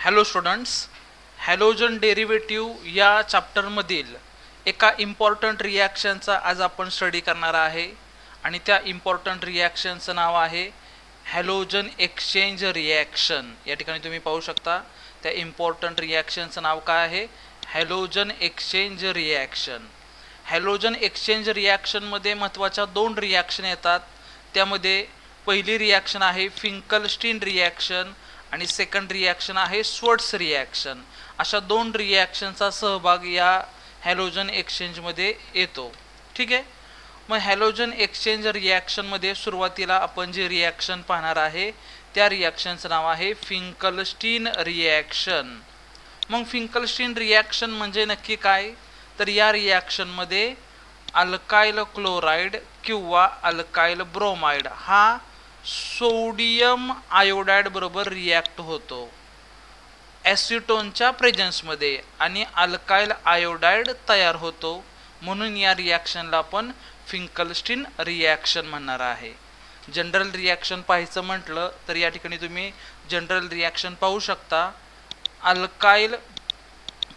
Hello students, halogen derivative या चॅप्टरमधील एका important रिॲक्शनचा आज आपण स्टडी करणार आहे आणि त्या इम्पॉर्टंट रिॲक्शनचं नाव आहे हॅलोजन एक्सचेंज रिॲक्शन। या ठिकाणी तुम्ही पाहू शकता त्या इम्पॉर्टंट रिॲक्शनचं नाव काय आहे, halogen exchange reaction. Halogen exchange रिॲक्शनमध्ये महत्त्वाच्या दोन रिॲक्शन येतात। त्यामध्ये पहिली रिॲक्शन आहे फिंकलस्टीन रिॲक्शन आणि सेकंड रिॲक्शन आहे स्वर्ट्स रिॲक्शन। अशा दोन रिॲक्शनचा सहभाग या हॅलोजन एक्सचेंजमध्ये येतो। ठीक आहे, मग हॅलोजन एक्सचेंज रिॲक्शनमध्ये सुरुवातीला आपण जे रिॲक्शन पाहणार आहे त्या रिॲक्शनचं नाव आहे फिंकलस्टीन रिॲक्शन। मग फिंकलस्टीन रिॲक्शन म्हणजे नक्की काय, तर या रिॲक्शनमध्ये अल्काइल क्लोराइड किंवा अल्काइल ब्रोमाइड हा सोडियम आयोडाइड बरोबर रिॲक्ट होतो ॲसिटोनच्या प्रेझेन्समध्ये आणि अल्काइल आयोडाइड तयार होतो, म्हणून या रिॲक्शनला आपण फिंकलस्टीन रिॲक्शन म्हणणार आहे। जनरल रिॲक्शन पाहायचं म्हटलं तर या ठिकाणी तुम्ही जनरल रिॲक्शन पाहू शकता। अल्काइल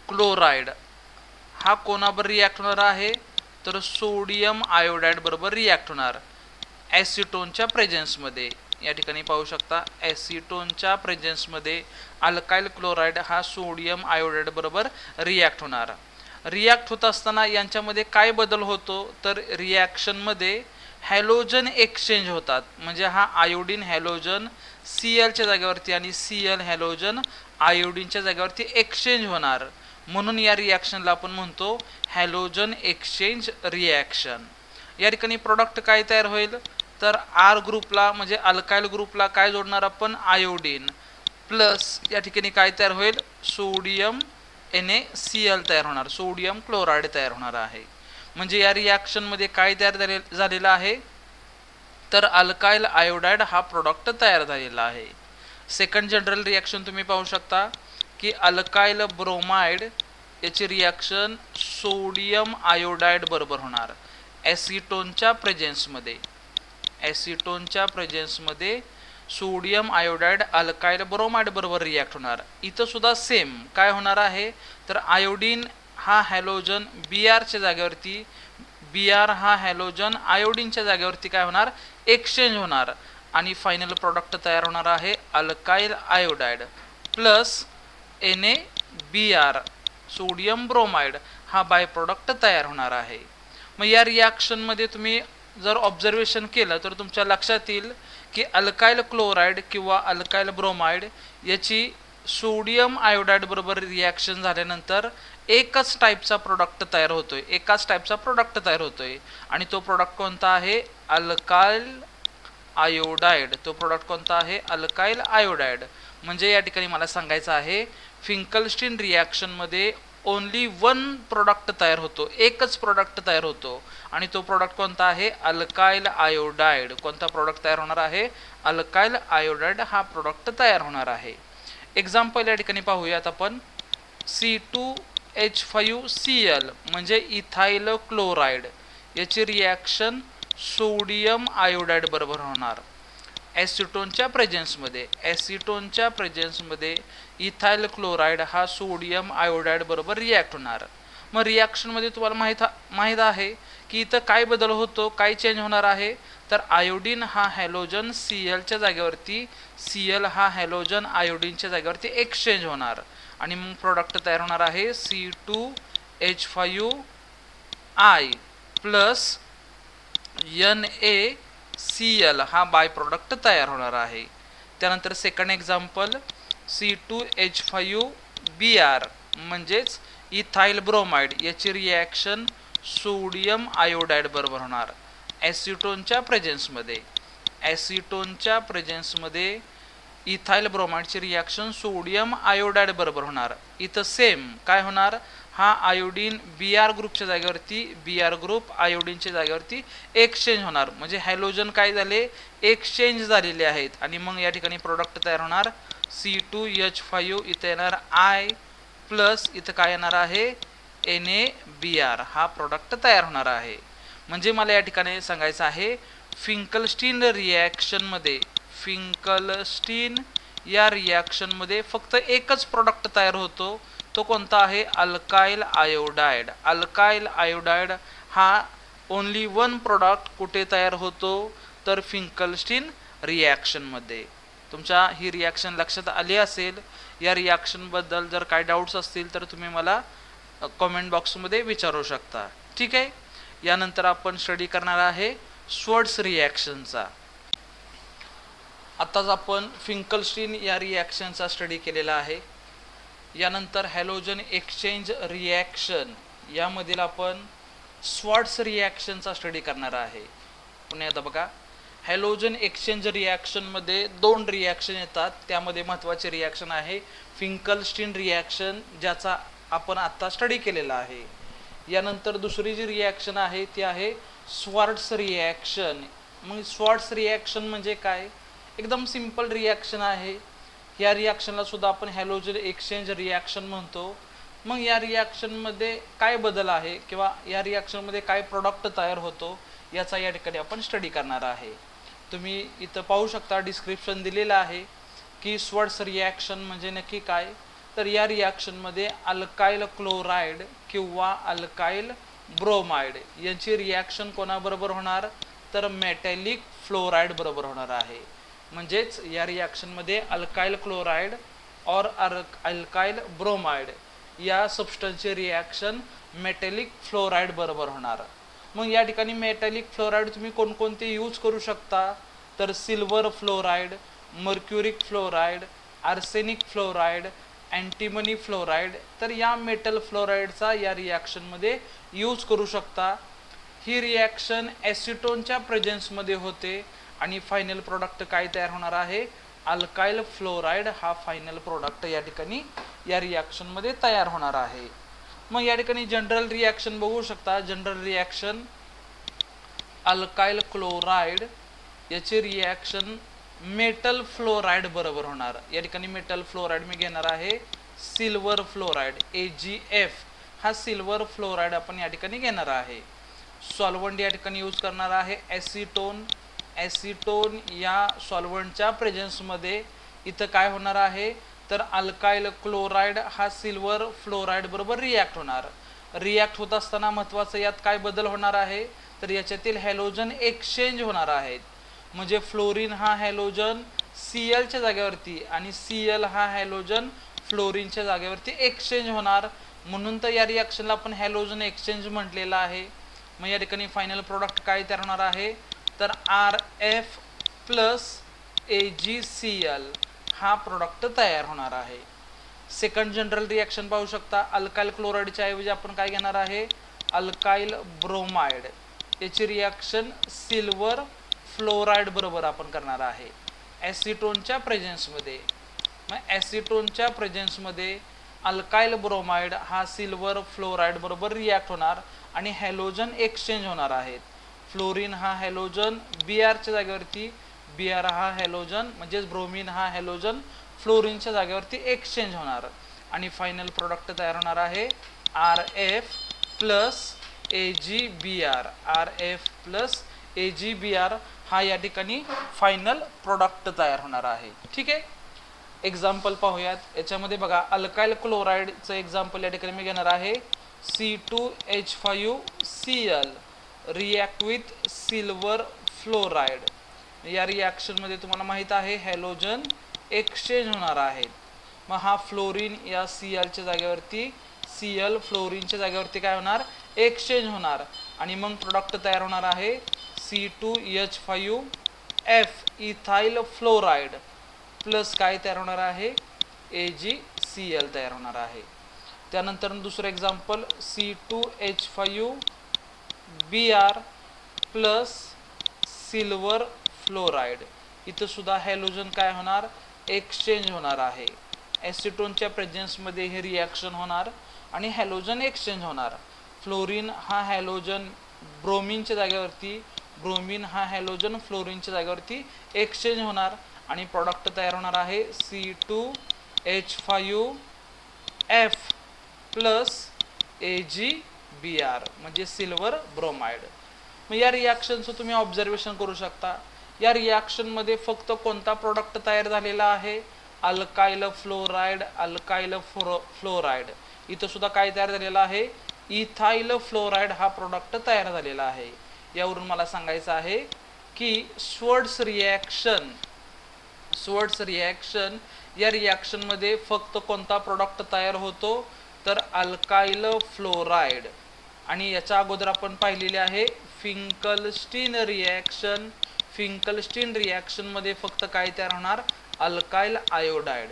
क्लोराइड हा कोणाबरोबर रिॲक्ट होणार आहे, तर सोडियम आयोडाइड बरोबर रिॲक्ट होणार ॲसिटोनच्या प्रेझेन्समध्ये। या ठिकाणी पाहू शकता ॲसिटोनच्या प्रेझेन्समध्ये अल्काइल क्लोराइड हा सोडियम आयोडाइड बरोबर रिॲक्ट होणार। रिॲक्ट होत असताना यांच्यामध्ये काय बदल होतो, तर रिॲक्शनमध्ये हॅलोजन एक्सचेंज होतात। म्हणजे हा आयोडीन हॅलोजन Clच्या जागेवरती आणि Cl हॅलोजन आयोडीनच्या जागेवरती एक्सचेंज होणार, म्हणून या रिॲक्शनला आपण म्हणतो हॅलोजन एक्सचेंज रिॲक्शन। या ठिकाणी प्रोडक्ट काय तयार होईल, तर आर ग्रुपला म्हणजे अल्काइल ग्रुपला काय जोडणार आपण, आयोडीन प्लस या ठिकाणी काय तयार होईल, सोडियम NaCl तयार होणार, सोडियम क्लोराइड तयार होणार आहे। म्हणजे या रिॲक्शनमध्ये काय तयार झालेलं आहे, तर अल्काइल आयोडाइड हा प्रोडक्ट तयार झालेला आहे। सेकंड जनरल रिॲक्शन तुम्ही पाहू शकता की अल्काइल ब्रोमाइड याची रिॲक्शन सोडियम आयोडाइड बरोबर होणार ॲसिटोनच्या प्रेझेन्समध्ये। ॲसिटोनच्या प्रेझेन्समध्ये सोडियम आयोडाइड अल्काइल ब्रोमाइड बरोबर रिॲक्ट होणार। इथं सुद्धा सेम काय होणार आहे, तर आयोडीन हा हॅलोजन Brच्या जागेवरती, Br हा हॅलोजन आयोडीनच्या जागेवरती काय होणार, एक्सचेंज होणार आणि फायनल प्रोडक्ट तयार होणार आहे alkyl iodide plus NaBr sodium bromide हा बाय प्रोडक्ट तयार होणार आहे। मग या रिॲक्शनमध्ये तुम्ही जर ऑब्झर्वेशन केलं तर तुमच्या लक्षात येईल की अल्काइल क्लोराइड किंवा अल्काइल ब्रोमाइड याची सोडियम आयोडाइड बरोबर रिॲक्शन झाल्यानंतर एकच टाईपचा प्रोडक्ट तयार होतोय, एकाच टाईपचा प्रोडक्ट तयार होतोय आणि तो प्रोडक्ट कोणता आहे, अल्काइल आयोडाइड। तो प्रोडक्ट कोणता आहे, अल्काइल आयोडाइड। म्हणजे या ठिकाणी मला सांगायचं आहे फिंकलस्टीन रिॲक्शनमध्ये ओनली वन प्रोडक्ट तयार होतो, एकच प्रोडक्ट तयार होतो आणि तो प्रोडक्ट कोणता आहे, अल्काइल आयोडाइड। कोणता प्रोडक्ट तयार होणार आहे, अल्काइल आयोडाइड हा प्रोडक्ट तयार होणार आहे। एक्झाम्पल या ठिकाणी पाहूयात आपण, C2H5Cl म्हणजे इथाइल क्लोराइड याची रिॲक्शन सोडियम आयोडाइड बरोबर होणार ॲसिटोनच्या प्रेझेन्समध्ये। ॲसिटोनच्या प्रेझेन्समध्ये इथाइल क्लोराइड हा सोडियम आयोडाइड बरोबर रिॲक्ट होणार। मग रिॲक्शनमध्ये तुम्हाला माहीत आहे की इथं काय बदल होतो, काय चेंज होणार आहे, तर आयोडीन हा हॅलोजन Clच्या जागेवरती, Cl हा हॅलोजन आयोडीनच्या जागेवरती एक्सचेंज होणार आणि मग प्रोडक्ट तयार होणार आहे C2H5I प्लस NaCl हा बाय प्रोडक्ट तयार होणार आहे। त्यानंतर सेकंड एक्झाम्पल C2H5Br म्हणजेच इथाइल ब्रोमाइड याची रिॲक्शन सोडियम आयोडाइड बरोबर होणार ॲसिटोनच्या प्रेझेन्समध्ये। ॲसिटोनच्या प्रेझेन्समध्ये इथाइल ब्रोमाइडची रिॲक्शन सोडियम आयोडाइड बरोबर होणार। इथं सेम काय होणार, हा आयोडीन Br ग्रुपच्या जागेवरती, Br ग्रुप आयोडीनच्या जागेवरती एक्सचेंज होणार। म्हणजे हॅलोजन काय झाले, एक्सचेंज झालेले आहेत आणि मग या ठिकाणी प्रोडक्ट तयार होणार C2H5, इथं येणार I प्लस इथं काय येणार आहे, NaBr हा प्रोडक्ट तयार होणार आहे। म्हणजे मला या ठिकाणी सांगायचं आहे फिंकलस्टीन रिॲक्शनमध्ये, फिंकलस्टीन या रिॲक्शन मध्ये फक्त एकच प्रोडक्ट तयार होतो, तो कोणता आहे? Alkyl iodide. अल्काइल आयोडाइड हा ओनली वन प्रोडक्ट कुठे तयार होतो? तर फिंकलस्टीन रिॲक्शन मध्ये. तुमच्या ही रिॲक्शन लक्षात आली असेल. या रिॲक्शन बद्दल जर काही डाऊट्स असतील तर तुम्ही मला कमेंट बॉक्समध्ये विचारू शकता. ठीक आहे. यानंतर आपण स्टडी करणार आहे स्वर्ट्स रिॲक्शनचा. आताच आपण फिंकलस्टीन या रिॲक्शनचा स्टडी केलेला आहे. यानंतर हॅलोजन एक्सचेंज रिॲक्शन यामधील आपण स्वर्ट्स रिॲक्शनचा स्टडी करणार आहे. पुन्हा एकदा बघा, हॅलोजन एक्सचेंज रिॲक्शनमध्ये दोन रिॲक्शन येतात. त्यामध्ये महत्त्वाचे रिॲक्शन आहे फिंकलस्टीन रिॲक्शन, ज्याचा आपण आत्ता स्टडी केलेला आहे. यानंतर दुसरी जी रिॲक्शन आहे ती आहे स्वर्ट्स रिॲक्शन. मग स्वर्ट्स रिॲक्शन म्हणजे काय? एकदम सिंपल रिॲक्शन आहे. या रिॲक्शनला सुद्धा आपण हॅलोजन एक्सचेंज रिॲक्शन म्हणतो. मग या रिॲक्शनमध्ये काय बदल आहे किंवा या रिॲक्शनमध्ये काय प्रोडक्ट तयार होतो याचा या ठिकाणी आपण स्टडी करणार आहे. तुम्ही इथं पाहू शकता, डिस्क्रिप्शन दिलेलं आहे की स्वर्ट्स रिॲक्शन म्हणजे नक्की काय. तर या रिॲक्शनमध्ये अल्काइल क्लोराईड किंवा अल्काइल ब्रोमाइड यांची रिॲक्शन कोणाबरोबर होणार? तर मेटॅलिक फ्लोराईड बरोबर होणार आहे. म्हणजेच या रिॲक्शनमध्ये अल्काइल क्लोराईड और अल्काइल ब्रोमाइड या सबस्टन्सचे रिॲक्शन मेटॅलिक फ्लोराईड बरोबर होणार. मग या ठिकाणी मेटॅलिक फ्लोराईड तुम्ही कोणकोणते यूज करू शकता? तर silver fluoride, mercuric fluoride, arsenic fluoride, antimony fluoride. तर या मेटल फ्लोराईडचा या रिॲक्शनमध्ये यूज करू शकता. ही रिॲक्शन ॲसिटोनच्या प्रेझेन्समध्ये होते आणि फायनल प्रोडक्ट काय तयार होणार आहे? अल्काइल फ्लोराईड हा फायनल प्रोडक्ट या ठिकाणी या रिॲक्शनमध्ये तयार होणार आहे. मग या ठिकाणी जनरल रिॲक्शन बघू शकता. जनरल रिॲक्शन अल्काइल क्लोराईड याची रिॲक्शन मेटल फ्लोराईड बरोबर होणार. या ठिकाणी मेटल फ्लोराईड मी घेणार आहे सिल्वर फ्लोराईड, AgF हा सिल्वर फ्लोराईड आपण या ठिकाणी घेणार आहे. सॉल्व्हंट या ठिकाणी यूज करणार आहे ॲसिटोन. ॲसिटोन या सॉल्व्हंटच्या प्रेझेन्समध्ये इथं काय होणार आहे? तर अल्काइल क्लोराईड हा सिल्वर फ्लोराईड बरोबर रिॲक्ट होणार. रिॲक्ट होत असताना महत्त्वाचं यात काय बदल होणार आहे? तर याच्यातील हॅलोजन एक्सचेंज होणार आहेत. म्हणजे फ्लोरीन हा हॅलोजन Clच्या जागेवरती आणि Cl हा हॅलोजन फ्लोरीनच्या जागेवरती एक्सचेंज होणार. म्हणून तर या रिॲक्शनला आपण हॅलोजन एक्सचेंज म्हटलेलं आहे. मग या ठिकाणी फायनल प्रोडक्ट काय तयार होणार आहे? तर RF प्लस AgCl हा प्रोडक्ट तयार होणार आहे. सेकंड जनरल रिॲक्शन पाहू शकता. अल्काइल क्लोराईडच्या ऐवजी आपण काय घेणार आहे? Alkyl bromide. याची रिॲक्शन सिल्वर फ्लोराईड बरोबर आपण करणार आहे ॲसिटोनच्या प्रेझेन्समध्ये. मग ॲसिटोनच्या प्रेझेन्समध्ये अल्काइल ब्रोमाइड हा सिल्वर फ्लोराईड बरोबर रिॲक्ट होणार आणि हॅलोजन एक्सचेंज होणार आहेत. फ्लोरीन हा हॅलोजन Brच्या जागेवरती, Br हा हॅलोजन म्हणजेच ब्रोमीन हा हॅलोजन फ्लोरीनच्या जागेवरती एक्सचेंज होणार आणि फायनल प्रोडक्ट तयार होणार आहे RF plus AgBr. RF plus AgBr हा या ठिकाणी फायनल प्रोडक्ट तयार होणार आहे. ठीक आहे. एक्झाम्पल पाहूयात. याच्यामध्ये बघा, अल्काइल क्लोराईडचं एक्झाम्पल या ठिकाणी मी घेणार आहे C2H5Cl react with silver fluoride. या रिॲक्शनमध्ये तुम्हाला माहीत आहे हॅलोजन एक्सचेंज होणार आहेत. मग हा फ्लोरीन या Clच्या जागेवरती Cl फ्लोरीनच्या जागेवरती काय होणार? एक्सचेंज होणार आणि मग प्रोडक्ट तयार होणार आहे C2H5F इथाइल फ्लोराईड प्लस काय तयार होणार आहे? AgCl तयार होणार आहे. त्यानंतर दुसरं example C2H5Br plus silver fluoride. इथं सुद्धा हॅलोजन काय होणार? एक्सचेंज होणार आहे. ॲसिटोनच्या प्रेझेन्समध्ये हे रिॲक्शन होणार आणि हॅलोजन एक्सचेंज होणार. फ्लोरीन हा हॅलोजन ब्रोमीनच्या जागेवरती, ब्रोमीन हा हॅलोजन फ्लोरीनच्या जागेवरती एक्सचेंज होणार आणि प्रॉडक्ट तयार होणार आहे C2H5F प्लस AgBr म्हणजे सिल्वर ब्रोमाइड. मग या रिॲक्शनचं तुम्ही ऑब्झर्वेशन करू शकता. या रिॲक्शनमध्ये फक्त कोणता प्रोडक्ट तयार झालेला आहे? Alkyl fluoride, alkyl fluoride. इथं सुद्धा काय तयार झालेलं आहे, इथाइल फ्लोराईड हा प्रोडक्ट तयार झालेला आहे. यावरून मला सांगायचं आहे की स्वर्ट्स रिॲक्शन या रिॲक्शनमध्ये फक्त कोणता प्रोडक्ट तयार होतो, तर अल्काइल फ्लोराईड. आणि याच्या अगोदर आपण पाहिलेले आहे फिंकलस्टीन रिॲक्शन. फिंकलस्टीन रिॲक्शनमध्ये फक्त काय तयार होणार, अल्काइल आयोडाइड.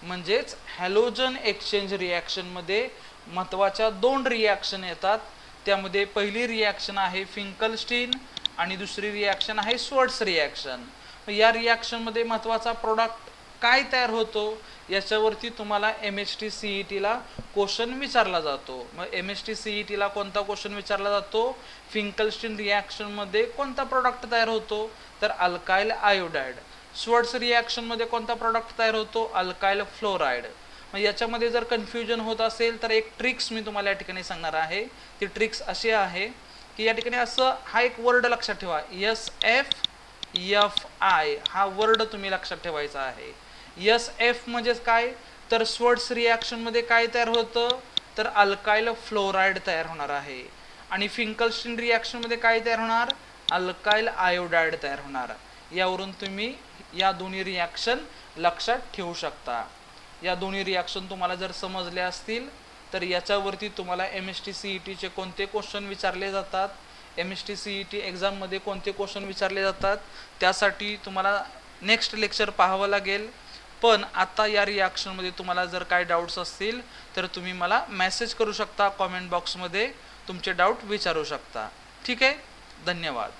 म्हणजेच हॅलोजन एक्सचेंज रिॲक्शनमध्ये महत्त्वाच्या 2 रिॲक्शन येतात. त्यामध्ये पहिली रिॲक्शन आहे फिंकलस्टीन आणि दुसरी रिॲक्शन आहे स्वर्ट्स रिॲक्शन. या रिॲक्शनमध्ये महत्त्वाचा प्रोडक्ट काय तयार होतो याच्यावरती तुम्हाला MHT-CETला क्वेश्चन विचारला जातो. मग MHT-CETला कोणता क्वेश्चन विचारला जातो, फिंकलस्टीन रिॲक्शनमध्ये कोणता प्रोडक्ट तयार होतो, तर अल्काइल आयोडाइड. स्वर्ट्स रिॲक्शनमध्ये कोणता प्रोडक्ट तयार होतो, अल्काइल फ्लोराईड. मग याच्यामध्ये जर कन्फ्युजन होत असेल तर एक ट्रिक्स मी तुम्हाला या ठिकाणी सांगणार आहे. ती ट्रिक्स अशी आहे की या ठिकाणी असं हा एक वर्ड लक्षात ठेवा, SFI हा वर्ड तुम्ही लक्षात ठेवायचा आहे. SF म्हणजे काय, तर स्वर्ट्स रिॲक्शनमध्ये काय तयार होतं, तर अल्काइल फ्लोराईड तयार होणार आहे. आणि फिंकलस्टीन रिॲक्शनमध्ये काय तयार होणार, अल्काइल आयोडाइड तयार होणार. यावरून तुम्ही या दोन्ही रिॲक्शन लक्षात ठेवू शकता. या दोन्ही रिॲक्शन तुम्हाला जर समजले असतील तर याच्यावरती तुम्हाला MHT-CETचे कोणते क्वेश्चन विचारले जातात, MHT-CET एक्झाममध्ये कोणते क्वेश्चन विचारले जातात, त्यासाठी तुम्हाला नेक्स्ट लेक्चर पाहावं लागेल. पण आता या रिॲक्शनमध्ये तुम्हाला जर काय डाऊट्स असतील तर तुम्ही मला मेसेज करू शकता, कॉमेंट बॉक्समध्ये तुमचे डाऊट विचारू शकता. ठीक आहे, धन्यवाद.